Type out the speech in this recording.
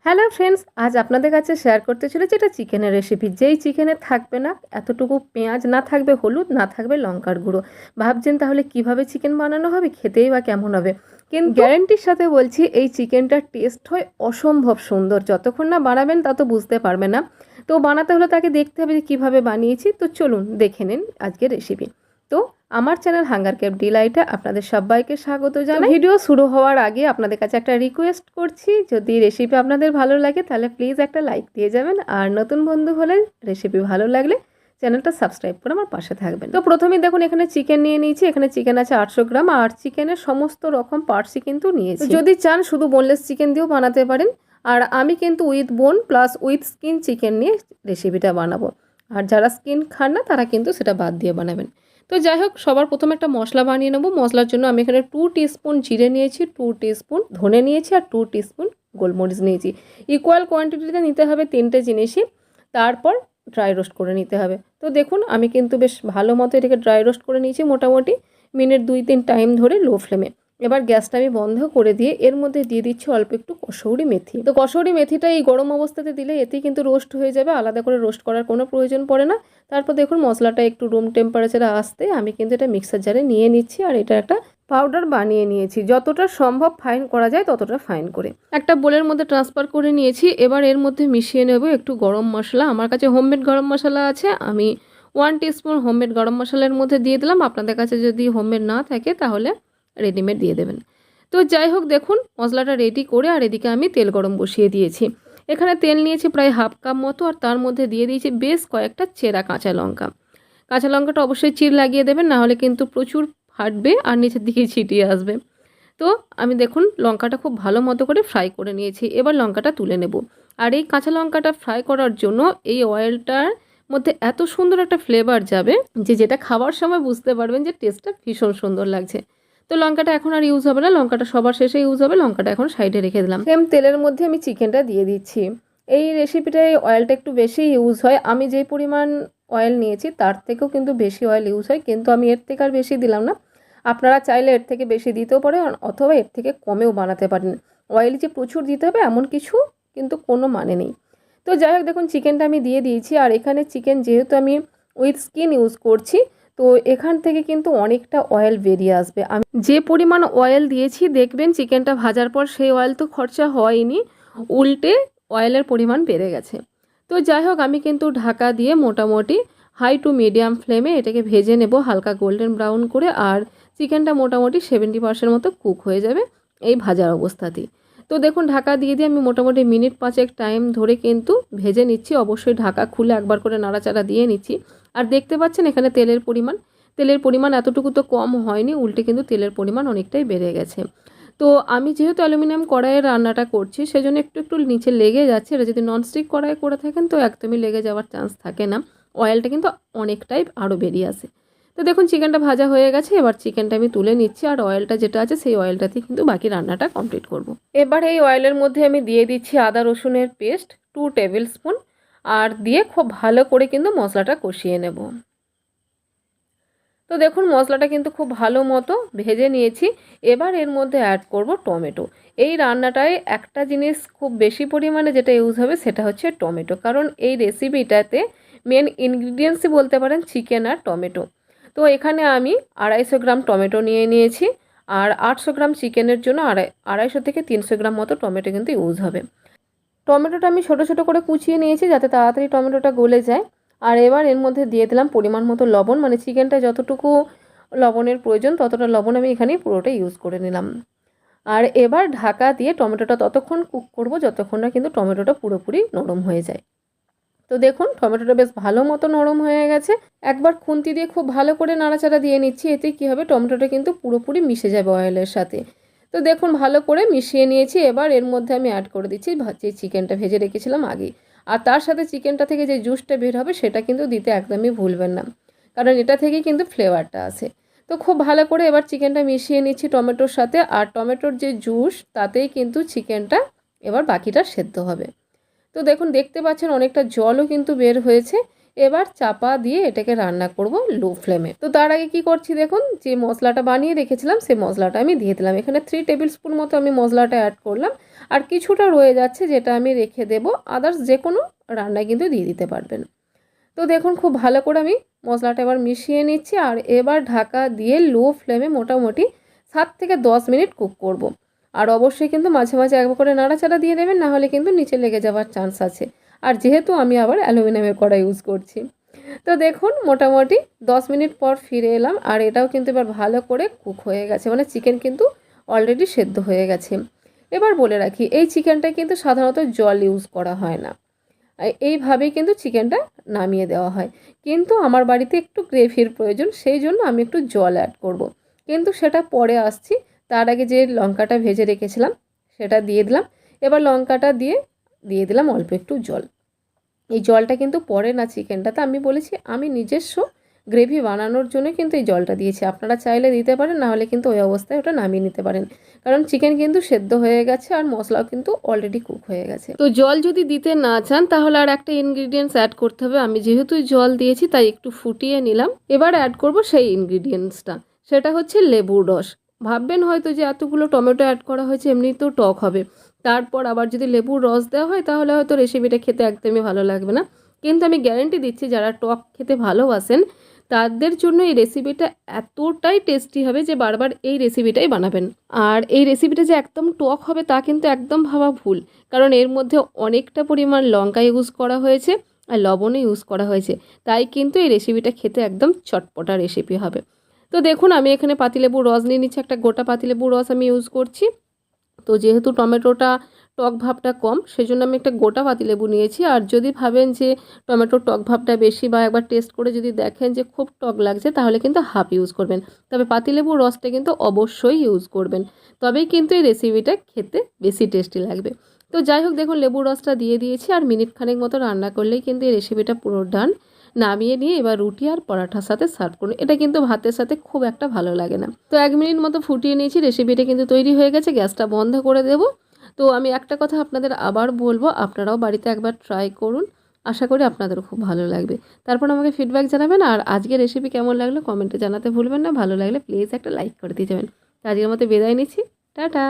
Hello friends, আজ আপনাদের কাছে শেয়ার করতে চলেছি এটা চিকেনের রেসিপি। যেই চিকেনে থাকবে না এতটুকু পেঁয়াজ, না থাকবে হলুদ, না থাকবে লঙ্কার গুঁড়ো। ভাবছেন তাহলে কিভাবে চিকেন বানানো হবে, খেতেই বা কেমন হবে। কিন্তু গ্যারেন্টির সাথে বলছি এই চিকেনটার টেস্ট হয় অসম্ভব সুন্দর। যতক্ষণ না বানাবেন তা তো বুঝতে পারবে না। তো বানাতে হলে তাকে দেখতে হবে যে কীভাবে বানিয়েছি। তো চলুন দেখে নিন আজকের রেসিপি। তো আমার চ্যানেল হাঙ্গার কেপ ডিলাইটে আপনাদের সবাইকে স্বাগত জানাই। ভিডিও শুরু হওয়ার আগে আপনাদের কাছে একটা রিকোয়েস্ট করছি, যদি রেসিপি আপনাদের ভালো লাগে তাহলে প্লিজ একটা লাইক দিয়ে যাবেন, আর নতুন বন্ধু হলে রেসিপি ভালো লাগলে চ্যানেলটা সাবস্ক্রাইব করে আমার পাশে থাকবেন। তো প্রথমেই দেখুন এখানে চিকেন নিয়ে নিয়েছি। এখানে চিকেন আছে 800 গ্রাম, আর চিকেনের সমস্ত রকম পার্টসই কিন্তু নিয়েছি। যদি চান শুধু বোনলেস চিকেন দিয়েও বানাতে পারেন, আর আমি কিন্তু উইথ বোন প্লাস উইথ স্কিন চিকেন নিয়ে রেসিপিটা বানাবো। আর যারা স্কিন খান না তারা কিন্তু সেটা বাদ দিয়ে বানাবেন। তো যাই হোক, সবার প্রথমে একটা মশলা বানিয়ে নেবো। মশলার জন্য আমি এখানে 2 টিস্পুন জিরে নিয়েছি, 2 টিস্পুন ধনে নিয়েছি, আর 2 টিস্পুন গোলমরিচ নিয়েছি। ইকুয়াল কোয়ান্টিটিতে নিতে হবে তিনটে জিনিসই। তারপর ড্রাই রোস্ট করে নিতে হবে। তো দেখুন আমি কিন্তু বেশ ভালো মতো এটাকে ড্রাই রোস্ট করে নিয়েছি, মোটামুটি মিনিট 2-3 টাইম ধরে লো ফ্লেমে। এবার গ্যাসটা আমি বন্ধ করে দিয়ে এর মধ্যে দিয়ে দিচ্ছি অল্প একটু কসৌরি মেথি। তো কসৌরি মেথিটা এই গরম অবস্থাতে দিলে এতেই কিন্তু রোস্ট হয়ে যাবে, আলাদা করে রোস্ট করার কোনো প্রয়োজন পড়ে না। তারপর দেখুন মশলাটা একটু রুম টেম্পারেচারে আসতে আমি কিন্তু এটা মিক্সার জারে নিয়ে নিচ্ছি, আর এটা একটা পাউডার বানিয়ে নিয়েছি। যতটা সম্ভব ফাইন করা যায় ততটা ফাইন করে একটা বোলের মধ্যে ট্রান্সফার করে নিয়েছি। এবার এর মধ্যে মিশিয়ে নেব একটু গরম মশলা। আমার কাছে হোমমেড গরম মশলা আছে, আমি 1 টিস্পুন হোমমেড গরম মশলার মধ্যে দিয়ে দিলাম। আপনাদের কাছে যদি হোমমেড না থাকে তাহলে রেডিমেড দিয়ে দেবেন। তো যাই হোক, দেখুন মশলাটা রেডি করে আর এদিকে আমি তেল গরম বসিয়ে দিয়েছি। এখানে তেল নিয়েছি প্রায় হাফ কাপ মতো, আর তার মধ্যে দিয়ে দিয়েছি বেশ কয়েকটা চেরা কাঁচা লঙ্কা। কাঁচা লঙ্কাটা অবশ্যই চির লাগিয়ে দেবেন, নাহলে কিন্তু প্রচুর ফাটবে আর নিচের দিকে ছিটিয়ে আসবে। তো আমি দেখুন লঙ্কাটা খুব ভালো মতো করে ফ্রাই করে নিয়েছি। এবার লঙ্কাটা তুলে নেব। আর এই কাঁচা লঙ্কাটা ফ্রাই করার জন্য এই অয়েলটার মধ্যে এত সুন্দর একটা ফ্লেভার যাবে যে যেটা খাওয়ার সময় বুঝতে পারবেন যে টেস্টটা ভীষণ সুন্দর লাগছে। তো লঙ্কাটা এখন আর ইউজ হবে না, লঙ্কাটা সবার শেষে ইউজ হবে। লঙ্কাটা এখন সাইডে রেখে দিলাম। সেম তেলের মধ্যে আমি চিকেনটা দিয়ে দিচ্ছি। এই রেসিপিটায় অয়েলটা একটু বেশি ইউজ হয়। আমি যেই পরিমাণ অয়েল নিয়েছি তার থেকেও কিন্তু বেশি অয়েল ইউজ হয়, কিন্তু আমি এর থেকে আর বেশি দিলাম না। আপনারা চাইলে এর থেকে বেশি দিতেও পারেন, অথবা এর থেকে কমেও বানাতে পারেন। অয়েল যে প্রচুর দিতে হবে এমন কিছু কিন্তু কোনো মানে নেই। তো যাই হোক, দেখুন চিকেনটা আমি দিয়ে দিয়েছি। আর এখানে চিকেন যেহেতু আমি উইথ স্কিন ইউজ করছি, তো এখান থেকে কিন্তু অনেকটা অয়েল বেরিয়ে আসবে। আমি যে পরিমাণ অয়েল দিয়েছি দেখবেন চিকেনটা ভাজার পর সেই অয়েল তো খরচা হয়নি, উল্টে অয়েলের পরিমাণ বেড়ে গেছে। তো যাই হোক, আমি কিন্তু ঢাকা দিয়ে মোটামুটি হাই টু মিডিয়াম ফ্লেমে এটাকে ভেজে নেব হালকা গোল্ডেন ব্রাউন করে। আর চিকেনটা মোটামুটি 70% মতো কুক হয়ে যাবে এই ভাজার অবস্থাতেই। তো দেখুন ঢাকা দিয়ে আমি মোটামুটি মিনিট 5 টাইম ধরে কিন্তু ভেজে নিচ্ছি। অবশ্যই ঢাকা খুলে একবার করে নাড়াচাড়া দিয়ে নিচ্ছি। আর দেখতে পাচ্ছেন এখানে তেলের পরিমাণ এতটুকু তো কম হয়নি, উল্টে কিন্তু তেলের পরিমাণ অনেকটাই বেড়ে গেছে। তো আমি যেহেতু অ্যালুমিনিয়াম কড়াইয়ে রান্নাটা করছি সেজন্য একটু একটু নিচে লেগে যাচ্ছে। এটা যদি ননস্টিক কড়াই করে থাকেন তো একদমই লেগে যাওয়ার চান্স থাকে না, অয়েলটা কিন্তু অনেকটাই আরও বেরিয়ে আসে। তো দেখুন চিকেনটা ভাজা হয়ে গেছে। এবার চিকেনটা আমি তুলে নিচ্ছি, আর অয়েলটা যেটা আছে সেই অয়েলটাতেই কিন্তু বাকি রান্নাটা কমপ্লিট করব। এবার এই অয়েলের মধ্যে আমি দিয়ে দিচ্ছি আদা রসুনের পেস্ট 2 টেবিল স্পুন, আর দিয়ে খুব ভালো করে কিন্তু মশলাটা কষিয়ে নেব। তো দেখুন মশলাটা কিন্তু খুব ভালো মতো ভেজে নিয়েছি। এবার এর মধ্যে অ্যাড করব টমেটো। এই রান্নাটায় একটা জিনিস খুব বেশি পরিমাণে যেটা ইউজ হবে সেটা হচ্ছে টমেটো, কারণ এই রেসিপিটাতে মেন ইনগ্রিডিয়েন্টসই বলতে পারেন চিকেন আর টমেটো। তো এখানে আমি 250 গ্রাম টমেটো নিয়ে নিয়েছি, আর 800 গ্রাম চিকেনের জন্য 250 থেকে 300 গ্রাম মতো টমেটো কিন্তু ইউজ হবে। টমেটোটা আমি ছোটো ছোটো করে কুচিয়ে নিয়েছি যাতে তাড়াতাড়ি টমেটোটা গলে যায়। আর এবার এর মধ্যে দিয়ে দিলাম পরিমাণ মতো লবণ, মানে চিকেনটা যতটুকু লবণের প্রয়োজন ততটা লবণ আমি এখানে পুরোটা ইউজ করে নিলাম। আর এবার ঢাকা দিয়ে টমেটোটা ততক্ষণ কুক করব যতক্ষণ না কিন্তু টমেটোটা পুরোপুরি নরম হয়ে যায়। তো দেখুন টমেটোটা বেশ ভালো মতো নরম হয়ে গেছে। একবার খুন্তি দিয়ে খুব ভালো করে নাড়াচাড়া দিয়ে নিচ্ছি, এতে কী হবে টমেটোটা কিন্তু পুরোপুরি মিশে যাবে অয়েলের সাথে। তো দেখুন ভালো করে মিশিয়ে নিয়েছি। এবার এর মধ্যে আমি অ্যাড করে দিচ্ছি যে চিকেনটা ভেজে রেখেছিলাম আগেই, আর তার সাথে চিকেনটা থেকে যে জুসটা বের হবে সেটা কিন্তু দিতে একদমই ভুলবেন না, কারণ এটা থেকেই কিন্তু ফ্লেভারটা আসে। তো খুব ভালো করে এবার চিকেনটা মিশিয়ে নিচ্ছি টমেটোর সাথে, আর টমেটোর যে জুস তাতেই কিন্তু চিকেনটা এবার বাকিটা সেদ্ধ হবে। তো দেখুন দেখতে পাচ্ছেন অনেকটা জলও কিন্তু বের হয়েছে। এবার চাপা দিয়ে এটাকে রান্না করব লো ফ্লেমে। তো তার আগে কি করছি দেখুন, যে মশলাটা বানিয়ে রেখেছিলাম সেই মশলাটা আমি দিয়ে দিলাম। এখানে 3 টেবিল স্পুন মতো আমি মশলাটা অ্যাড করলাম, আর কিছুটা রয়ে যাচ্ছে যেটা আমি রেখে দেবো। আদার্স যে কোনো রান্নায় কিন্তু দিয়ে দিতে পারবেন। তো দেখুন খুব ভালো করে আমি মশলাটা এবার মিশিয়ে নিচ্ছি, আর এবার ঢাকা দিয়ে লো ফ্লেমে মোটামুটি 7 থেকে 10 মিনিট কুক করব। আর অবশ্যই কিন্তু মাঝে মাঝে একবার করে নাড়াচাড়া দিয়ে দেবেন, না হলে কিন্তু নিচে লেগে যাওয়ার চান্স আছে। আর যেহেতু আমি আবার অ্যালুমিনিয়ামের কড়াই ইউজ করছি। তো দেখুন মোটামুটি 10 মিনিট পর ফিরে এলাম, আর এটাও কিন্তু এবার ভালো করে কুক হয়ে গেছে, মানে চিকেন কিন্তু অলরেডি সেদ্ধ হয়ে গেছে। এবার বলে রাখি, এই চিকেনটায় কিন্তু সাধারণত জল ইউজ করা হয় না, এইভাবেই কিন্তু চিকেনটা নামিয়ে দেওয়া হয়। কিন্তু আমার বাড়িতে একটু গ্রেভির প্রয়োজন, সেই জন্য আমি একটু জল অ্যাড করব। কিন্তু সেটা পরে আসছি। তার আগে যে লঙ্কাটা ভেজে রেখেছিলাম সেটা দিয়ে দিলাম। এবার লঙ্কাটা দিয়ে দিলাম অল্প একটু জল। এই জলটা কিন্তু পরে না চিকেনটাতে, আমি বলেছি আমি নিজস্ব গ্রেভি বানানোর জন্য কিন্তু এই জলটা দিয়েছি। আপনারা চাইলে দিতে পারেন, না হলে কিন্তু ওই অবস্থায় ওটা নামিয়ে নিতে পারেন, কারণ চিকেন কিন্তু সেদ্ধ হয়ে গেছে আর মশলাও কিন্তু অলরেডি কুক হয়ে গেছে। তো জল যদি দিতে না চান তাহলে আর একটা ইনগ্রিডিয়েন্টস অ্যাড করতে হবে। আমি যেহেতু জল দিয়েছি তাই একটু ফুটিয়ে নিলাম। এবার অ্যাড করব সেই ইনগ্রিডিয়েন্টসটা, সেটা হচ্ছে লেবুর রস। ভাববেন হয়তো যে এতগুলো টমেটো অ্যাড করা হয়েছে এমনিতেও টক হবে, তারপর আবার যদি লেবুর রস দেওয়া হয় তাহলে হয়তো রেসিপিটা খেতে একদমই ভালো লাগবে না। কিন্তু আমি গ্যারান্টি দিচ্ছি যারা টক খেতে ভালোবাসেন তাদের জন্য এই রেসিপিটা এতটাই টেস্টি হবে যে বারবার এই রেসিপিটাই বানাবেন। আর এই রেসিপিটা যে একদম টক হবে তা কিন্তু একদম ভাবা ভুল, কারণ এর মধ্যে অনেকটা পরিমাণ লঙ্কা ইউজ করা হয়েছে আর লবণও ইউজ করা হয়েছে, তাই কিন্তু এই রেসিপিটা খেতে একদম চটপটা রেসিপি হবে। তো দেখুন আমি এখানে পাতিলেবুর রস নিয়ে নিচ্ছি, একটা গোটা পাতিলেবুর রস আমি ইউজ করছি। তো যেহেতু টমেটোটা টক ভাবটা কম, সেজন্য আমি একটা গোটা পাতিলেবু নিয়েছি। আর যদি ভাবেন যে টমেটোর টক ভাবটা বেশি বা একবার টেস্ট করে যদি দেখেন যে খুব টক লাগছে তাহলে কিন্তু হাফ ইউজ করবেন, তবে পাতিলেবুর রসটা কিন্তু অবশ্যই ইউজ করবেন, তবেই কিন্তু এই রেসিপিটা খেতে বেশি টেস্টি লাগবে। তো যাই হোক দেখুন লেবুর রসটা দিয়ে দিয়েছি, আর মিনিট খানেক মতো রান্না করলেই কিন্তু এই রেসিপিটা পুরো ডান। নামিয়ে নিয়ে এবার রুটি আর পরাঠার সাথে সার্ভ করুন, এটা কিন্তু ভাতের সাথে খুব একটা ভালো লাগে না। তো 1 মিনিট মতো ফুটিয়ে নিয়েছি, রেসিপিটা কিন্তু তৈরি হয়ে গেছে। গ্যাসটা বন্ধ করে দেব। তো আমি একটা কথা আপনাদের আবার বলবো, আপনারাও বাড়িতে একবার ট্রাই করুন, আশা করি আপনাদেরও খুব ভালো লাগবে। তারপর আমাকে ফিডব্যাক জানাবেন, আর আজকের রেসিপি কেমন লাগলো কমেন্টে জানাতে ভুলবেন না। ভালো লাগলে প্লিজ একটা লাইক করে দিয়ে যাবেন। আজকের মতো বিদায় নিচ্ছি, টাটা।